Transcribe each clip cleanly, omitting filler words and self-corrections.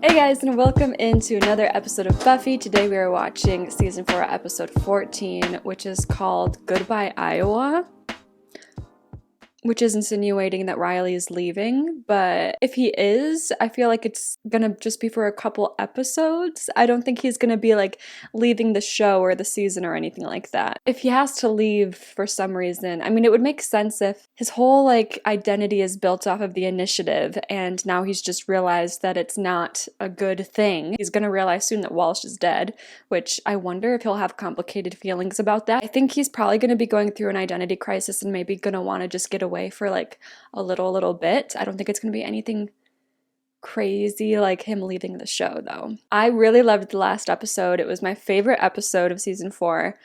Hey guys, and welcome into another episode of Buffy. Today we are watching season 4, episode 14, which is called Goodbye, Iowa, which is insinuating that Riley is leaving, but if he is, I feel like it's gonna just be for a couple episodes. I don't think he's gonna be like leaving the show or the season or anything like that. If he has to leave for some reason, I mean, it would make sense if his whole like identity is built off of the initiative and now he's just realized that it's not a good thing. He's gonna realize soon that Walsh is dead, which I wonder if he'll have complicated feelings about that. I think he's probably gonna be going through an identity crisis and maybe gonna want to just get away for like a little bit. I don't think it's gonna be anything crazy like him leaving the show though. I really loved the last episode. It was my favorite episode of season 4.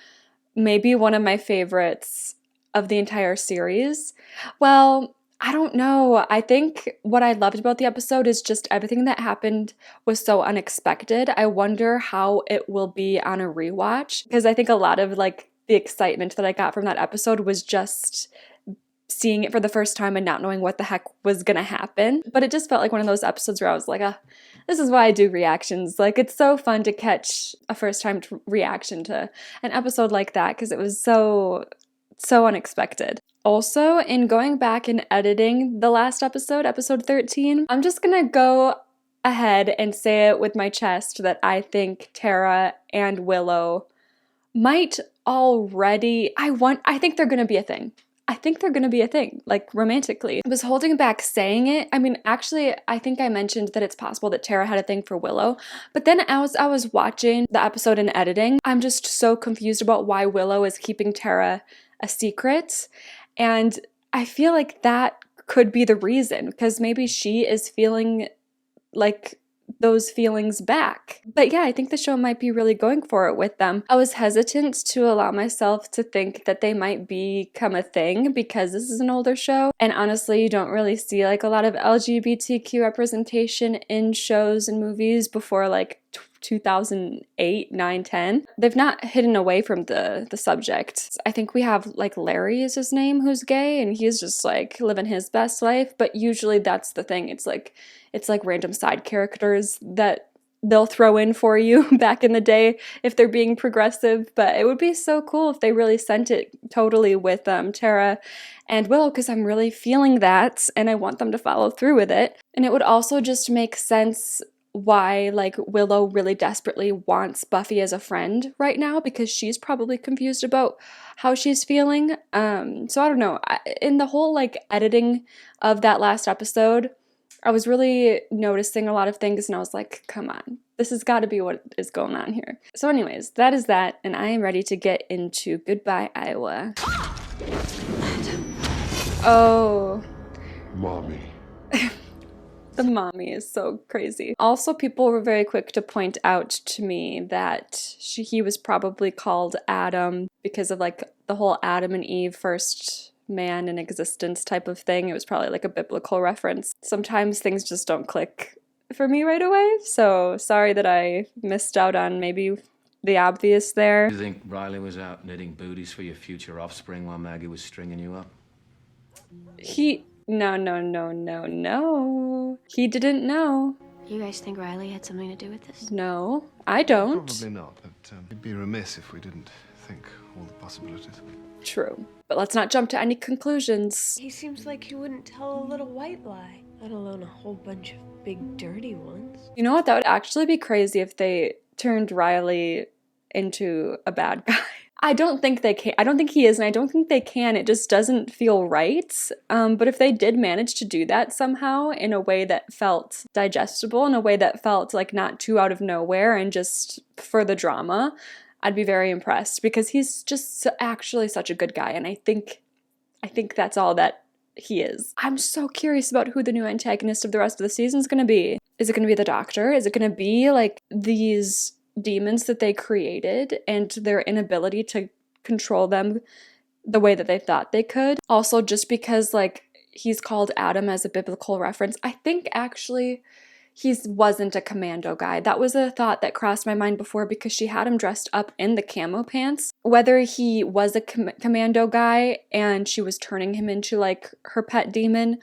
Maybe one of my favorites of the entire series. Well, I don't know. I think what I loved about the episode is just everything that happened was so unexpected. I wonder how it will be on a rewatch because I think a lot of like the excitement that I got from that episode was just seeing it for the first time and not knowing what the heck was gonna happen. But it just felt like one of those episodes where I was like, this is why I do reactions. Like, it's so fun to catch a first time reaction to an episode like that because it was so unexpected. Also, in going back and editing the last episode, episode 13, I'm just gonna go ahead and say it with my chest that I think Tara and Willow might already, I think they're gonna be a thing. I think they're gonna be a thing, like romantically. I was holding back saying it. I mean, actually, I think I mentioned that it's possible that Tara had a thing for Willow, but then as I was watching the episode and editing, I'm just so confused about why Willow is keeping Tara a secret, and I feel like that could be the reason, because maybe she is feeling like those feelings back. But yeah, I think the show might be really going for it with them. I was hesitant to allow myself to think that they might become a thing because this is an older show, and honestly, you don't really see like a lot of LGBTQ representation in shows and movies before like 2008, 9, 10. They've not hidden away from the subject. I think we have like Larry is his name, who's gay, and he's just like living his best life, but usually that's the thing. It's like random side characters that they'll throw in for you back in the day if they're being progressive. But it would be so cool if they really sent it totally with Tara and Willow, because I'm really feeling that and I want them to follow through with it. And it would also just make sense why like Willow really desperately wants Buffy as a friend right now, because she's probably confused about how she's feeling. So I don't know. In the whole like editing of that last episode, I was really noticing a lot of things and I was like, come on, this has got to be what is going on here. So anyways, that is that, and I am ready to get into Goodbye, Iowa. Oh. Mommy. The mommy is so crazy. Also, people were very quick to point out to me that he was probably called Adam because of like the whole Adam and Eve first man in existence type of thing. It was probably like a biblical reference. Sometimes things just don't click for me right away, so sorry that I missed out on maybe the obvious there. You think Riley was out knitting booties for your future offspring while Maggie was stringing you up? No. He didn't know. You guys think Riley had something to do with this? No, I don't. Probably not, but it'd be remiss if we didn't think all the possibilities. True. But let's not jump to any conclusions. He seems like he wouldn't tell a little white lie, let alone a whole bunch of big dirty ones. You know what? That would actually be crazy if they turned Riley into a bad guy. I don't think they can. I don't think he is, and I don't think they can. It just doesn't feel right. But if they did manage to do that somehow in a way that felt digestible, in a way that felt like not too out of nowhere and just for the drama, I'd be very impressed, because he's just actually such a good guy, and I think that's all that he is. I'm so curious about who the new antagonist of the rest of the season is going to be. Is it going to be the Doctor? Is it going to be like these demons that they created and their inability to control them the way that they thought they could? Also, just because like he's called Adam as a biblical reference, I think actually he wasn't a commando guy. That was a thought that crossed my mind before, because she had him dressed up in the camo pants. Whether he was a commando guy and she was turning him into like her pet demon,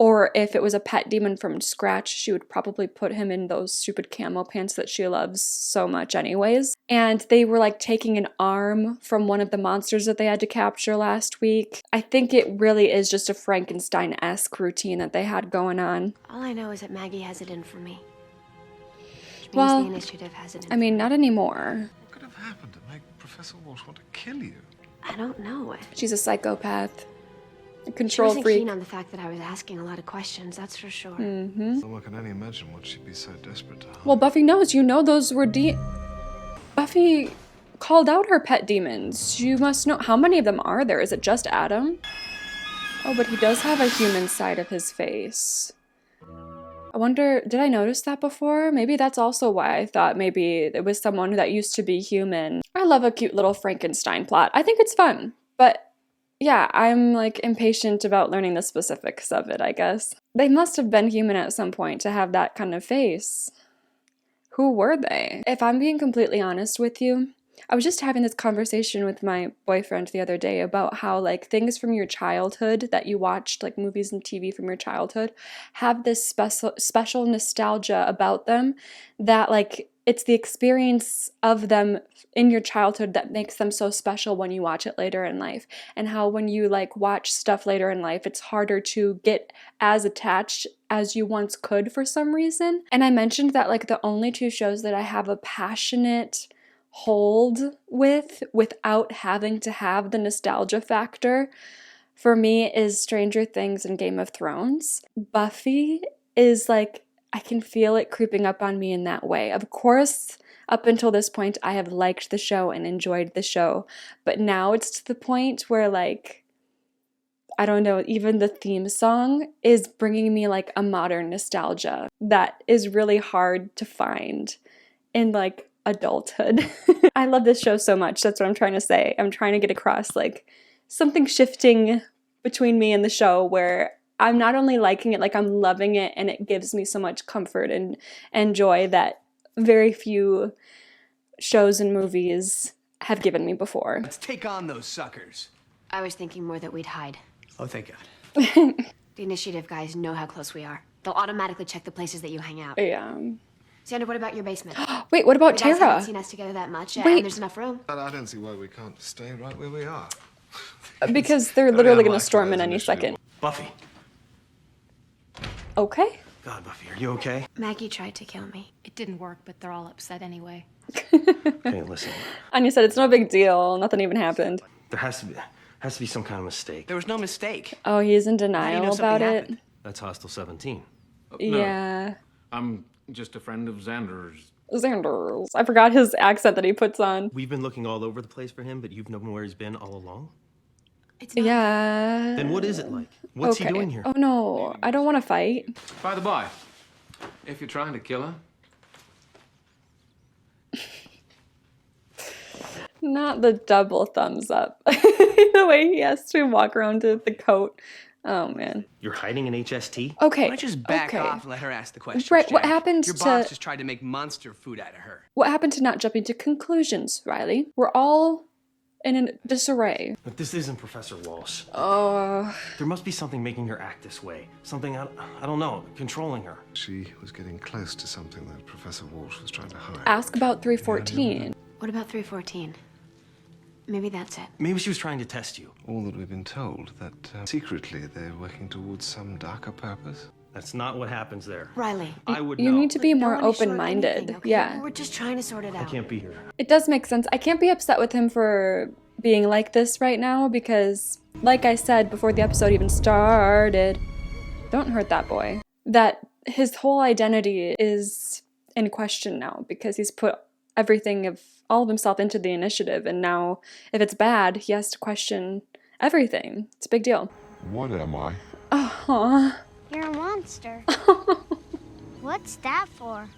Or if it was a pet demon from scratch, she would probably put him in those stupid camo pants that she loves so much anyways. And they were like taking an arm from one of the monsters that they had to capture last week. I think it really is just a Frankenstein-esque routine that they had going on. All I know is that Maggie has it in for me. Which means Well, the initiative has it in I mean, for me. not anymore. What could have happened to make Professor Walsh want to kill you? I don't know. She's a psychopath. A She control wasn't freak. keen on the fact that I was asking a lot of questions, that's for sure. One can only imagine what she'd be so desperate to harm. Well, Buffy knows. You know those were Buffy called out her pet demons. You must know. How many of them are there? Is it just Adam? Oh, but he does have a human side of his face. I wonder, did I notice that before? Maybe that's also why I thought maybe it was someone that used to be human. I love a cute little Frankenstein plot. I think it's fun, but yeah, I'm like impatient about learning the specifics of it, I guess. They must have been human at some point to have that kind of face. Who were they? If I'm being completely honest with you, I was just having this conversation with my boyfriend the other day about how like things from your childhood that you watched, like movies and TV from your childhood, have this special nostalgia about them that like it's the experience of them in your childhood that makes them so special when you watch it later in life. And how when you like watch stuff later in life, it's harder to get as attached as you once could for some reason. And I mentioned that like the only two shows that I have a passionate hold with without having to have the nostalgia factor for me is Stranger Things and Game of Thrones. Buffy is like, I can feel it creeping up on me in that way. Of course, up until this point, I have liked the show and enjoyed the show, but now it's to the point where like, I don't know, even the theme song is bringing me like a modern nostalgia that is really hard to find in like adulthood. I love this show so much. That's what I'm trying to say. I'm trying to get across like something shifting between me and the show where I'm not only liking it, like I'm loving it, and it gives me so much comfort and joy that very few shows and movies have given me before. Let's take on those suckers. I was thinking more that we'd hide. Oh, thank God. The initiative guys know how close we are. They'll automatically check the places that you hang out. Yeah. Xander, what about your basement? Wait, what about You guys Tara? haven't seen us together that much, Wait. and there's enough room. But I don't see why we can't stay right where we are. Because they're literally going to storm in any second. Buffy. Okay. God, Buffy, are you okay? Maggie tried to kill me. It didn't work, but they're all upset anyway. Okay, listen. Anya said it's no big deal. Nothing even happened. There has to be some kind of mistake. There was no mistake. Oh, he's in How do you denial know about something it. happened? That's Hostile 17. Yeah. I'm just a friend of Xander's. Xander's. I forgot his accent that he puts on. We've been looking all over the place for him, but you've known where he's been all along? It's not. Yeah. Then what is it like? What's he doing here? Oh no, I don't want to fight. By the by, if you're trying to kill her, Not the double thumbs up. The way he has to walk around with the coat. Oh man. You're hiding an HST? Okay. Why don't you just back okay. off and let her ask the questions? Right, what Jack? happened Your to- boss just tried to make monster food out of her. What happened to not jumping to conclusions, Riley? We're all in a disarray. But this isn't Professor Walsh. Oh. There must be something making her act this way. Something, I don't know, controlling her. She was getting close to something that Professor Walsh was trying to hide. Ask about 314. What about 314? Maybe that's it. Maybe she was trying to test you. All that we've been told, that secretly they're working towards some darker purpose. That's not what happens there. Riley. I would You know. need to be Don't more wanna short open-minded. anything, okay? Yeah. We're just trying to sort it I out. can't be here. It does make sense. I can't be upset with him for being like this right now because, like I said before the episode even started, don't hurt that boy. That his whole identity is in question now because he's put everything of all of himself into the initiative, and now if it's bad, he has to question everything. It's a big deal. What am I? Oh, You're a monster. What's that for?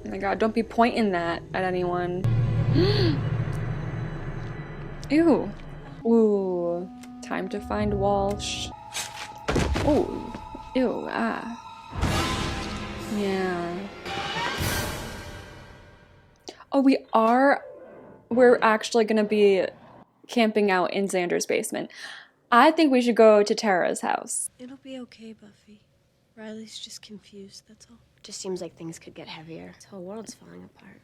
oh my god, don't be pointing that at anyone. Ew. Ooh. Time to find Walsh. Ooh. Ew. Ah. Yeah. Oh, we're actually gonna be camping out in Xander's basement. I think we should go to Tara's house. It'll be okay, Buffy. Riley's just confused, that's all. Just seems like things could get heavier. This whole world's falling apart.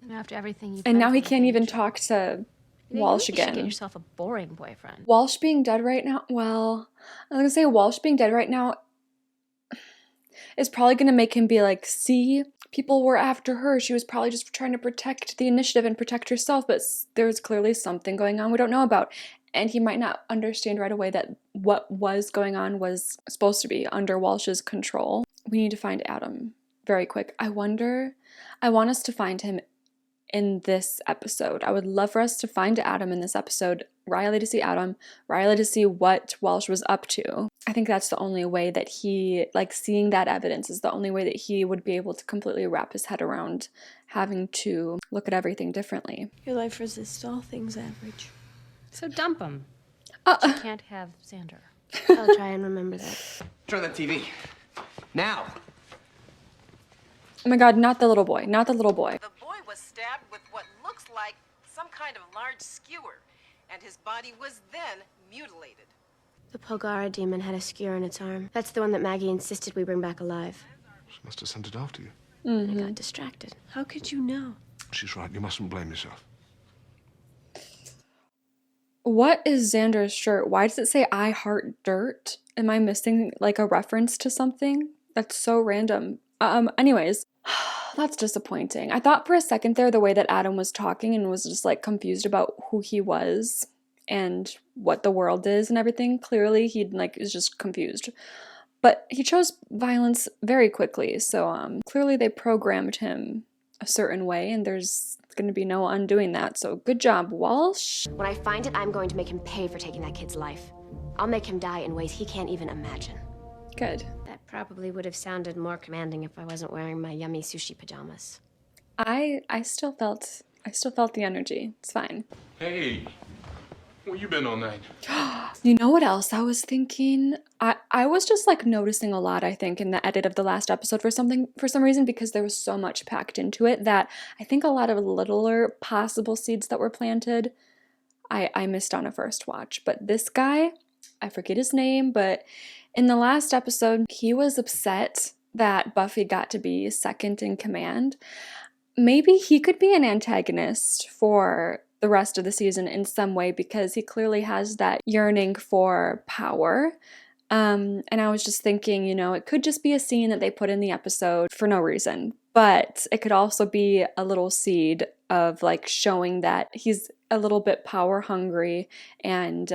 And after everything you've And now been he through, can't even Angel, talk to you Walsh should get again. yourself a boring boyfriend. Walsh being dead right now, well, I was gonna say Walsh being dead right now is probably gonna make him be like, see, people were after her. She was probably just trying to protect the initiative and protect herself, but there's clearly something going on we don't know about. And he might not understand right away that what was going on was supposed to be under Walsh's control. We need to find Adam very quick. I want us to find him in this episode. I would love for us to find Adam in this episode, Riley to see Adam, Riley to see what Walsh was up to. I think that's the only way that he, like, seeing that evidence is the only way that he would be able to completely wrap his head around having to look at everything differently. Your life resists all things average. So dump him. You can't have Xander. I'll try and remember that. Turn that TV. Now. Oh my god, not the little boy, not the little boy. The boy was stabbed with what looks like some kind of large skewer, and his body was then mutilated. The Polgara demon had a skewer in its arm. That's the one that Maggie insisted we bring back alive. She must have sent it after you. I got distracted. How could you know? She's right. You mustn't blame yourself. What is Xander's shirt? Why does it say I heart dirt? Am I missing like a reference to something? That's so random. Anyways, that's disappointing. I thought for a second there the way that Adam was talking and was just like confused about who he was and what the world is and everything. Clearly he like is just confused. But he chose violence very quickly, so clearly they programmed him a certain way and there's going to be no undoing that. So good job, Walsh. When I find it, I'm going to make him pay for taking that kid's life. I'll make him die in ways he can't even imagine. Good. That probably would have sounded more commanding if I wasn't wearing my yummy sushi pajamas. I still felt the energy. It's fine. Hey, where you been all night? You know what else I was thinking? I was just like noticing a lot, I think, in the edit of the last episode for some reason, because there was so much packed into it that I think a lot of littler possible seeds that were planted I missed on a first watch. But this guy, I forget his name, but in the last episode, he was upset that Buffy got to be second in command. Maybe he could be an antagonist for the rest of the season in some way because he clearly has that yearning for power. And I was just thinking, you know, it could just be a scene that they put in the episode for no reason, but it could also be a little seed of like showing that he's a little bit power hungry and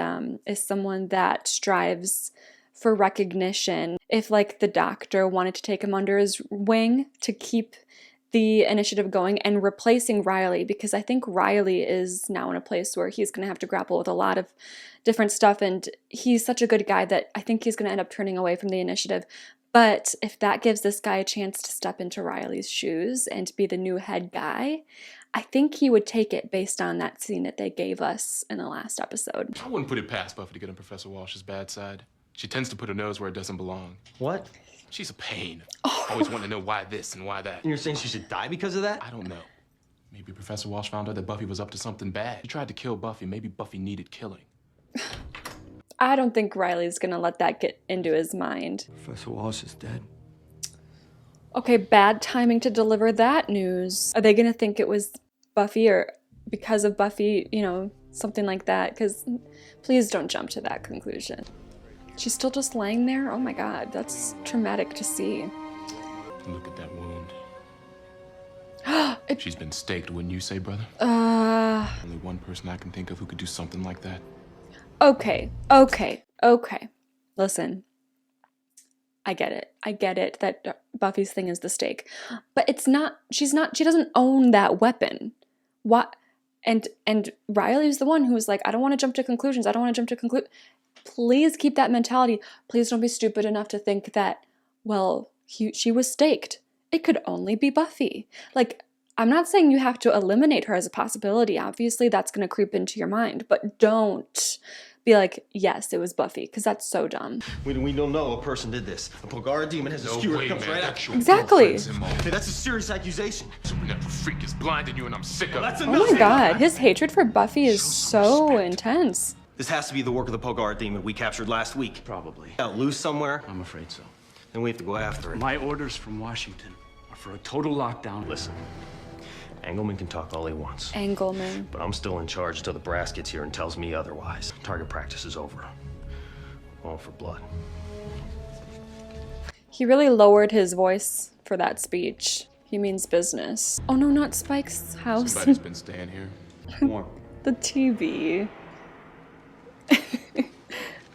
is someone that strives for recognition. If like the doctor wanted to take him under his wing to keep the initiative going and replacing Riley, because I think Riley is now in a place where he's going to have to grapple with a lot of different stuff, and he's such a good guy that I think he's going to end up turning away from the initiative. But if that gives this guy a chance to step into Riley's shoes and be the new head guy, I think he would take it based on that scene that they gave us in the last episode. I wouldn't put it past Buffy to get on Professor Walsh's bad side. She tends to put her nose where it doesn't belong. What? She's a pain. Always wanting to know why this and why that. And you're saying she should die because of that? I don't know. Maybe Professor Walsh found out that Buffy was up to something bad. She tried to kill Buffy. Maybe Buffy needed killing. I don't think Riley's gonna let that get into his mind. Professor Walsh is dead. Okay, bad timing to deliver that news. Are they gonna think it was Buffy or because of Buffy, you know, something like that? Because please don't jump to that conclusion. She's still just laying there? Oh my god, that's traumatic to see. Look at that wound. She's been staked, wouldn't you say, brother? Only one person I can think of who could do something like that. Okay. Listen. I get it that Buffy's thing is the stake. But she doesn't own that weapon. What? And Riley's the one who's like, I don't want to jump to conclusions. Please keep that mentality. Please don't be stupid enough to think that, well, she was staked. It could only be Buffy. Like, I'm not saying you have to eliminate her as a possibility. Obviously, that's going to creep into your mind. But don't be like, yes, it was Buffy, because that's so dumb. We don't know a person did this. A Polgara demon has a skewer that comes right at you. Exactly. Hey, that's a serious accusation. Supernatural freak is blinding you and I'm sick of it. That's Oh enough. my god, his hatred for Buffy is so intense. This has to be the work of the Pogar demon we captured last week. Probably. Out loose somewhere, I'm afraid so. then we have to go after it. My orders from Washington are for a total lockdown. Listen, Engelman can talk all he wants. Engelman. But I'm still in charge till the brass gets here and tells me otherwise. Target practice is over. All for blood. He really lowered his voice for that speech. He means business. Oh no, not Spike's house. Somebody's been staying here. Warm. The TV.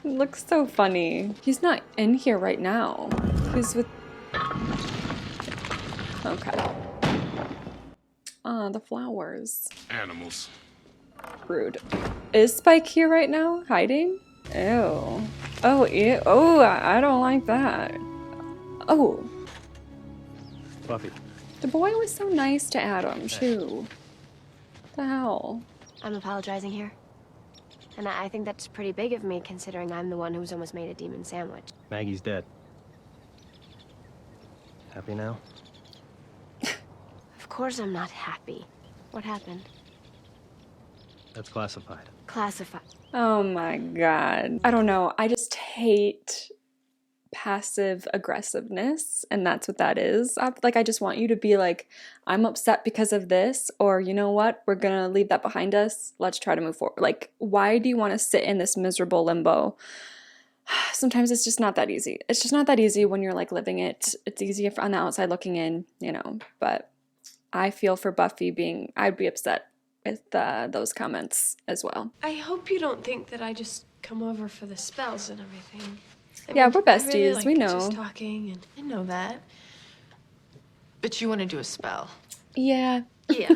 It looks so funny. He's not in here right now. He's with... Okay. Ah, the flowers. Animals. Rude. Is Spike here right now? Hiding? Ew. Oh, ew. Oh, I don't like that. Oh. Buffy. The boy was so nice to Adam, too. What the hell? I'm apologizing here. And I think that's pretty big of me, considering I'm the one who's almost made a demon sandwich. Maggie's dead. Happy now? Of course I'm not happy. What happened? That's classified. Classified. Oh my god. I don't know. I just hate passive aggressiveness, and that's what that is. I just want you to be like, I'm upset because of this, or you know what, we're gonna leave that behind us, let's try to move forward. Like, why do you want to sit in this miserable limbo? Sometimes it's just not that easy. It's just not that easy when you're like living it. It's easy on the outside looking in, you know, but I feel for Buffy being, I'd be upset with those comments as well. I hope you don't think that I just come over for the spells and everything. Yeah, we're I really besties, like we know. Just talking, and I know that. But you want to do a spell. Yeah. Yeah.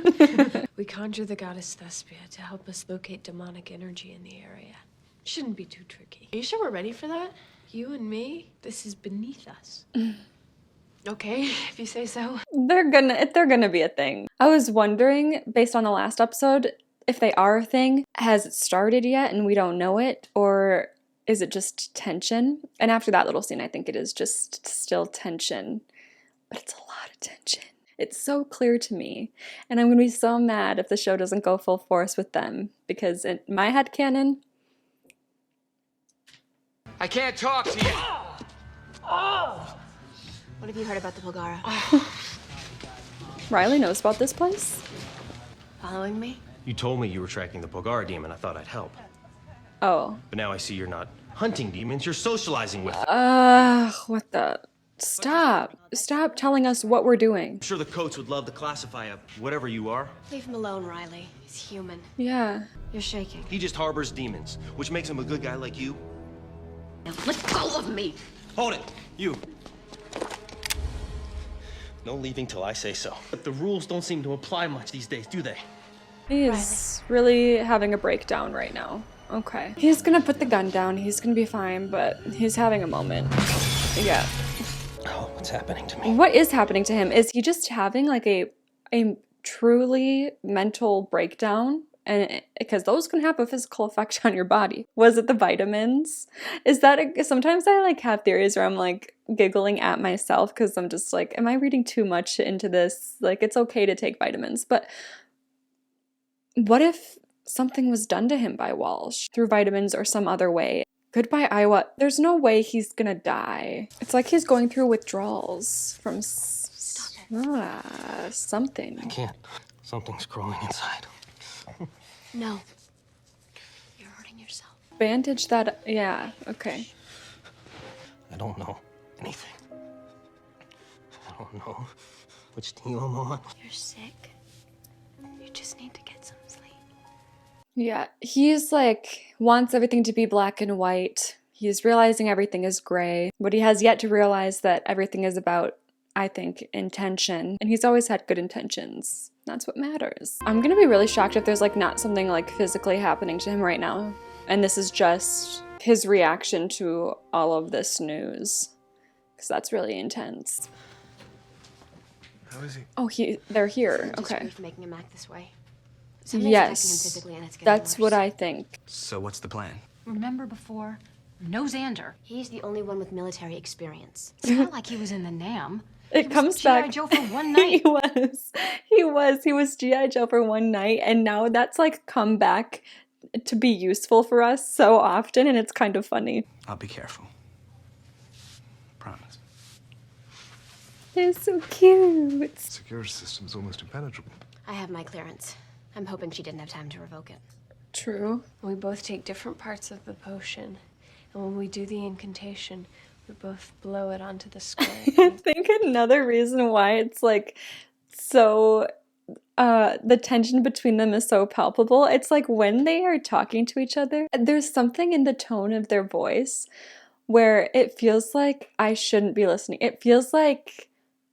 We conjure the goddess Thespia to help us locate demonic energy in the area. Shouldn't be too tricky. Are you sure we're ready for that? You and me? This is beneath us. Okay, if you say so. They're gonna be a thing. I was wondering, based on the last episode, if they are a thing. Has it started yet and we don't know it? Or is it just tension? And after that little scene, I think it is just still tension. But it's a lot of tension. It's so clear to me. And I'm gonna be so mad if the show doesn't go full force with them. Because in my headcanon, I can't talk to you. What have you heard about the Polgara? Riley knows about this place. Following me? You told me you were tracking the Pogar demon. I thought I'd help. Oh. But now I see you're not hunting demons, you're socializing with them. What the? Stop. Stop telling us what we're doing. I'm sure the coats would love to classify a whatever you are. Leave him alone, Riley. He's human. Yeah. You're shaking. He just harbors demons, which makes him a good guy like you. Now let go of me! Hold it! You! No leaving till I say so. But the rules don't seem to apply much these days, do they? He's really having a breakdown right now. Okay. He's gonna put the gun down. He's gonna be fine, but he's having a moment. Yeah. Oh, what's happening to me? What is happening to him? Is he just having like a truly mental breakdown? And because those can have a physical effect on your body. Was it the vitamins? Is that sometimes I like have theories where I'm like giggling at myself because I'm just like, am I reading too much into this? Like, it's okay to take vitamins, but what if something was done to him by Walsh through vitamins or some other way? Goodbye, Iowa. There's no way he's gonna die. It's like he's going through withdrawals from something. I can't. Something's crawling inside. No. You're hurting yourself. Bandage that. Yeah, okay. I don't know anything. I don't know which team I'm on. You're sick. You just need to get some sleep. Yeah, he's like, wants everything to be black and white. He's realizing everything is gray, but he has yet to realize that everything is about, I think, intention. And he's always had good intentions. That's what matters. I'm gonna be really shocked if there's like not something like physically happening to him right now. And this is just his reaction to all of this news. Because that's really intense. How is he? Oh, they're here. Just okay. grief making him act this way. Something's affecting him Yes. physically and it's getting That's worse. what I think. So what's the plan? Remember before? No Xander. He's the only one with military experience. It's not like he was in the NAM. It comes back. G.I. Joe for one night. He was G.I. Joe for one night, and now that's like come back to be useful for us so often, and it's kind of funny. I'll be careful. Promise. They're so cute. The security system is almost impenetrable. I have my clearance. I'm hoping she didn't have time to revoke it. True. We both take different parts of the potion, and when we do the incantation, we both blow it onto the square. I think another reason why it's like so the tension between them is so palpable. It's like when they are talking to each other, there's something in the tone of their voice where it feels like I shouldn't be listening. It feels like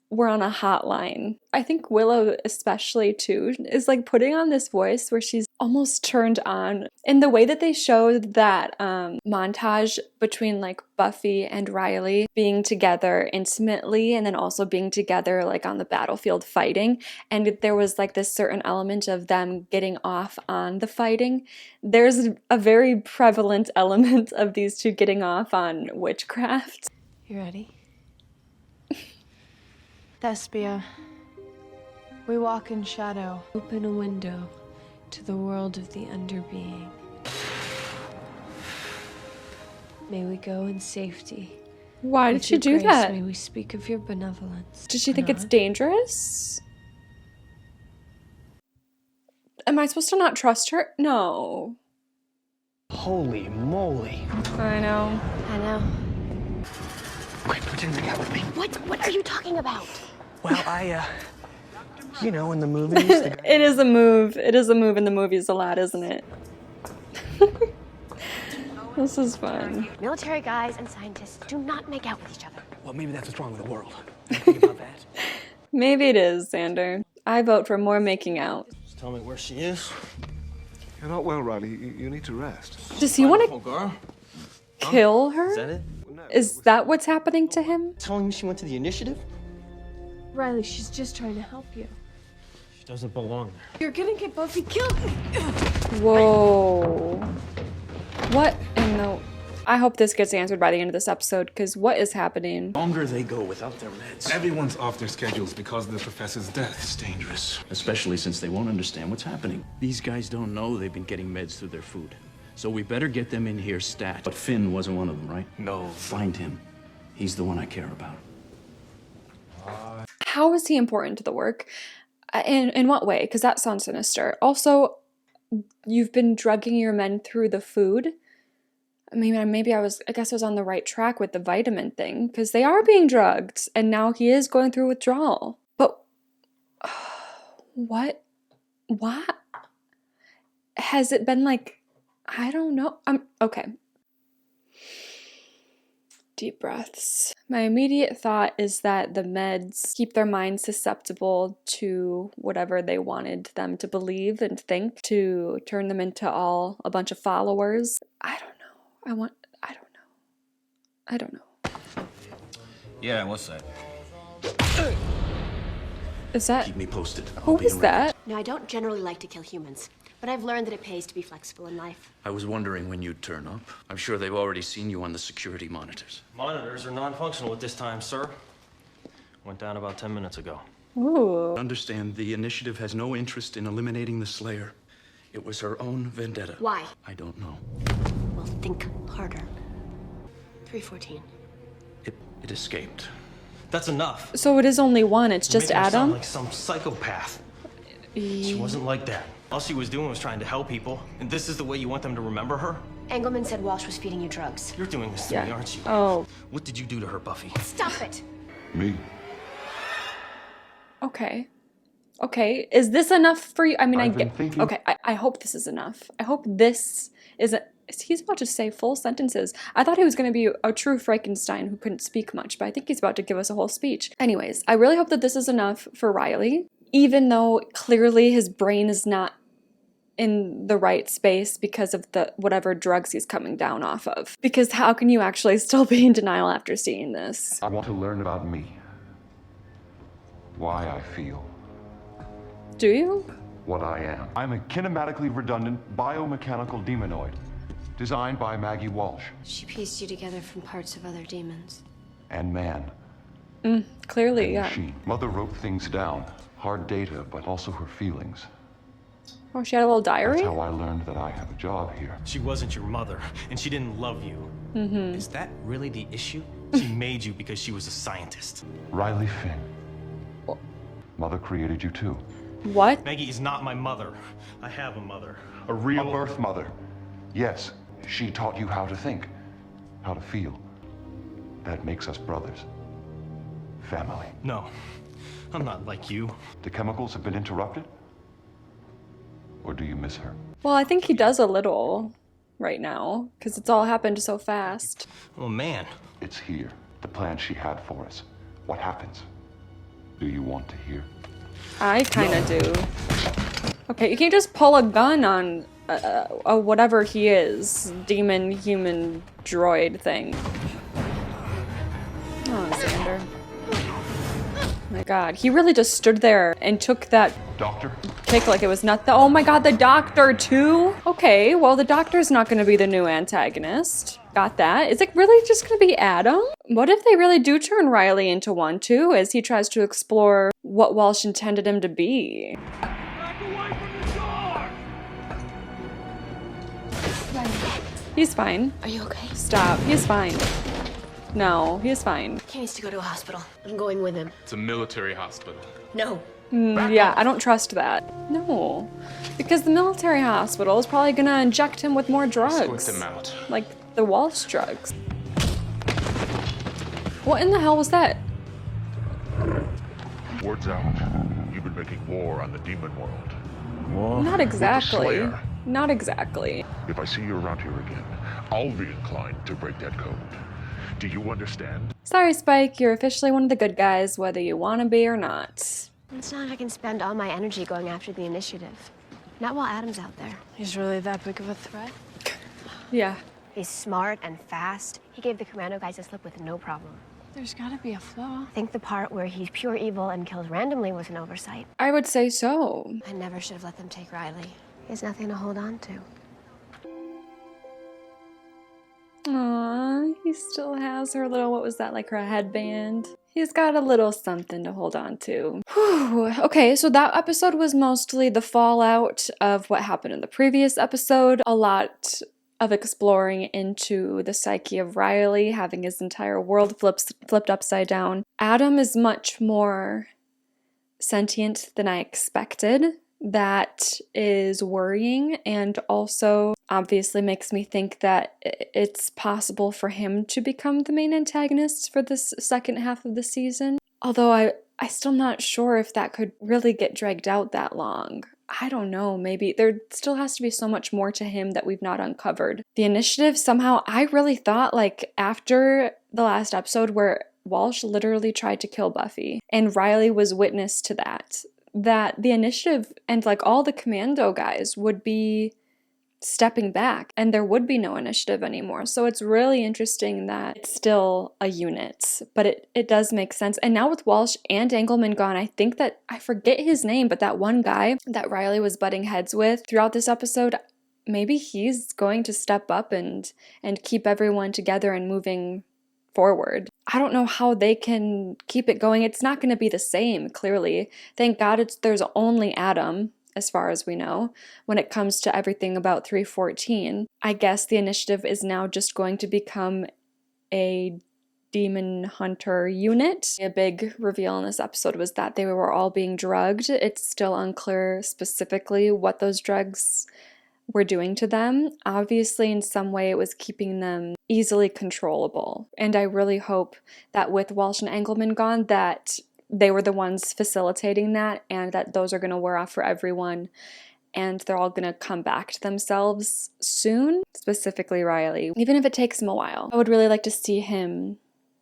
we're on a hotline. I think Willow especially too is like putting on this voice where she's almost turned on. In the way that they showed that montage between like Buffy and Riley being together intimately and then also being together like on the battlefield fighting, and there was like this certain element of them getting off on the fighting. There's a very prevalent element of these two getting off on witchcraft. You ready? Thespia, we walk in shadow. Open a window to the world of the underbeing. May we go in safety. Why did With she your do grace, that? May we speak of your benevolence. Does she think it's Not. dangerous? Am I supposed to not trust her? No. Holy moly. I know. I know. Quick, pretend to get with me. What are you talking about? Well, you know, in the movies. The guy... It is a move. It is a move in the movies a lot, isn't it? This is fun. Military guys and scientists do not make out with each other. Well, maybe that's what's wrong with the world. Think about that. Maybe it is, Xander. I vote for more making out. Just tell me where she is. You're not well, Riley. You need to rest. Does he want to Girl. kill her? Is that it? Is that what's happening to him? Telling me she went to the initiative? Riley, she's just trying to help you. She doesn't belong there. You're gonna get Buffy killed. Whoa. What in the... I hope this gets answered by the end of this episode, because what is happening? The longer they go without their meds. Everyone's off their schedules because of the professor's death. It's dangerous, especially since they won't understand what's happening. These guys don't know they've been getting meds through their food. So we better get them in here stat. But Finn wasn't one of them, right? No. Find him. He's the one I care about. How is he important to the work? In what way? Because that sounds sinister. Also, you've been drugging your men through the food. I mean, I guess I was on the right track with the vitamin thing, because they are being drugged, and now he is going through withdrawal. But what? Has it been like, I don't know. Okay. Deep breaths. My immediate thought is that the meds keep their minds susceptible to whatever they wanted them to believe and think, to turn them into a bunch of followers. I don't know. I don't know. Yeah, what's that? Is that... Keep me posted. Who is that? No, I don't generally like to kill humans, but I've learned that it pays to be flexible in life. I was wondering when you'd turn up. I'm sure they've already seen you on the security monitors. Monitors are non-functional at this time, sir. Went down about 10 minutes ago. Ooh. Understand, the initiative has no interest in eliminating the Slayer. It was her own vendetta. Why? I don't know. Well, think harder. 314. It escaped. That's enough. So it is only one. It's just You're making her sound Adam? like some psychopath. She wasn't like that. All she was doing was trying to help people. And this is the way you want them to remember her? Engelman said Walsh was feeding you drugs. You're doing this to me, aren't you? Oh. What did you do to her, Buffy? Stop it! Me? Okay. Okay. Is this enough for you? I mean, I've been thinking- Okay, I hope this is enough. I hope this is... He's about to say full sentences. I thought he was going to be a true Frankenstein who couldn't speak much, but I think he's about to give us a whole speech. Anyways, I really hope that this is enough for Riley, even though clearly his brain is not in the right space because of the whatever drugs he's coming down off of. Because how can you actually still be in denial after seeing this? I want to learn about me. Why I feel. Do you? What I am. I'm a kinematically redundant biomechanical demonoid. Designed by Maggie Walsh. She pieced you together from parts of other demons. And man. Clearly, yeah. Machine. Mother wrote things down. Hard data, but also her feelings. Oh, she had a little diary? That's how I learned that I have a job here. She wasn't your mother, and she didn't love you. Mm-hmm. Is that really the issue? She made you because she was a scientist. Riley Finn. Mother created you too. What? Maggie is not my mother. I have a mother. A real birth mother. Yes, she taught you how to think, how to feel. That makes us brothers. Family. No, I'm not like you. The chemicals have been interrupted? Or do you miss her? Well, I think he does a little right now, because it's all happened so fast. Oh, man. It's here. The plan she had for us. What happens? Do you want to hear? I kind of do. Okay, you can't just pull a gun on whatever he is. Demon, human, droid thing. Oh, Xander. My god, he really just stood there and took that Doctor? kick like it was nothing. Oh my god, the doctor too? Okay, well the doctor's not gonna be the new antagonist. Got that. Is it really just gonna be Adam? What if they really do turn Riley into one too, as he tries to explore what Walsh intended him to be? Back away from the door! He's fine. Are you okay? Stop. He's fine. No, he's fine. He needs to go to a hospital. I'm going with him. It's a military hospital. No. Yeah, I don't trust that. No. Because the military hospital is probably gonna inject him with more drugs. Squint him out. Like the Walsh drugs. What in the hell was that? Word's out. You've been making war on the demon world. War? Not exactly. Slayer. Not exactly. If I see you around here again, I'll be inclined to break that code. Do you understand? Sorry, Spike, you're officially one of the good guys, whether you want to be or not. It's not like I can spend all my energy going after the initiative. Not while Adam's out there. He's really that big of a threat? Yeah. He's smart and fast. He gave the commando guys a slip with no problem. There's gotta be a flaw. I think the part where he's pure evil and kills randomly was an oversight. I would say so. I never should have let them take Riley. He has nothing to hold on to. Aww, he still has her little, what was that, like her headband? He's got a little something to hold on to. Whew. Okay, so that episode was mostly the fallout of what happened in the previous episode. A lot of exploring into the psyche of Riley, having his entire world flipped upside down. Adam is much more sentient than I expected. That is worrying, and also obviously makes me think that it's possible for him to become the main antagonist for this second half of the season. Although I still not sure if that could really get dragged out that long. I don't know, maybe there still has to be so much more to him that we've not uncovered. The initiative, somehow, I really thought, like, after the last episode where Walsh literally tried to kill Buffy, and Riley was witness to that the initiative and like all the commando guys would be stepping back and there would be no initiative anymore. So it's really interesting that it's still a unit, but it does make sense. And now with Walsh and Engelman gone, I think that, I forget his name, but that one guy that Riley was butting heads with throughout this episode, maybe he's going to step up and keep everyone together and moving forward. I don't know how they can keep it going. It's not going to be the same, clearly. Thank God there's only Adam, as far as we know, when it comes to everything about 314. I guess the initiative is now just going to become a demon hunter unit. A big reveal in this episode was that they were all being drugged. It's still unclear specifically what those drugs were doing to them. Obviously, in some way, it was keeping them easily controllable. And I really hope that with Walsh and Engelman gone, that they were the ones facilitating that, and that those are going to wear off for everyone, and they're all going to come back to themselves soon, specifically Riley, even if it takes him a while. I would really like to see him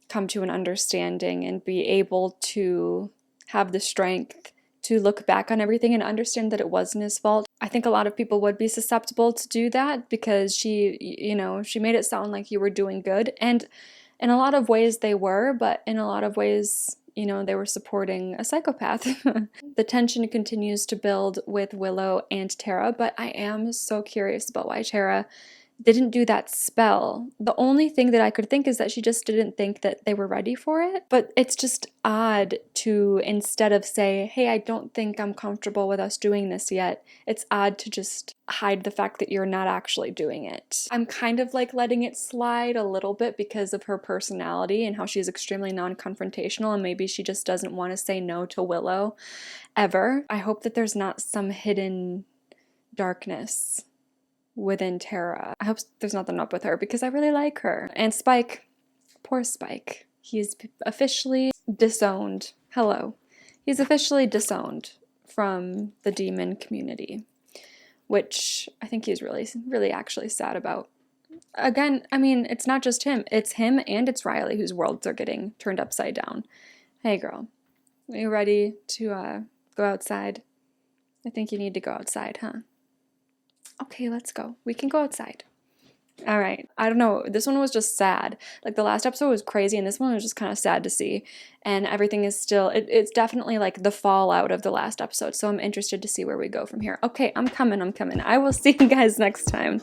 come to an understanding and be able to have the strength to look back on everything and understand that it wasn't his fault. I think a lot of people would be susceptible to do that because she made it sound like you were doing good. And in a lot of ways they were, but in a lot of ways, they were supporting a psychopath. The tension continues to build with Willow and Tara, but I am so curious about why Tara didn't do that spell. The only thing that I could think is that she just didn't think that they were ready for it. But it's just odd to, instead of say, hey, I don't think I'm comfortable with us doing this yet, it's odd to just hide the fact that you're not actually doing it. I'm kind of like letting it slide a little bit because of her personality and how she's extremely non-confrontational, and maybe she just doesn't want to say no to Willow ever. I hope that there's not some hidden darkness within Tara. I hope there's nothing up with her because I really like her. And Spike, poor Spike. He's officially disowned. Hello. He's officially disowned from the demon community, which I think he's really, really actually sad about. Again, I mean, it's not just him. It's him and it's Riley whose worlds are getting turned upside down. Hey, girl. Are you ready to go outside? I think you need to go outside, huh? Okay, let's go. We can go outside. All right. I don't know. This one was just sad. Like the last episode was crazy and this one was just kind of sad to see. And everything is still, it's definitely like the fallout of the last episode. So I'm interested to see where we go from here. Okay, I'm coming. I will see you guys next time.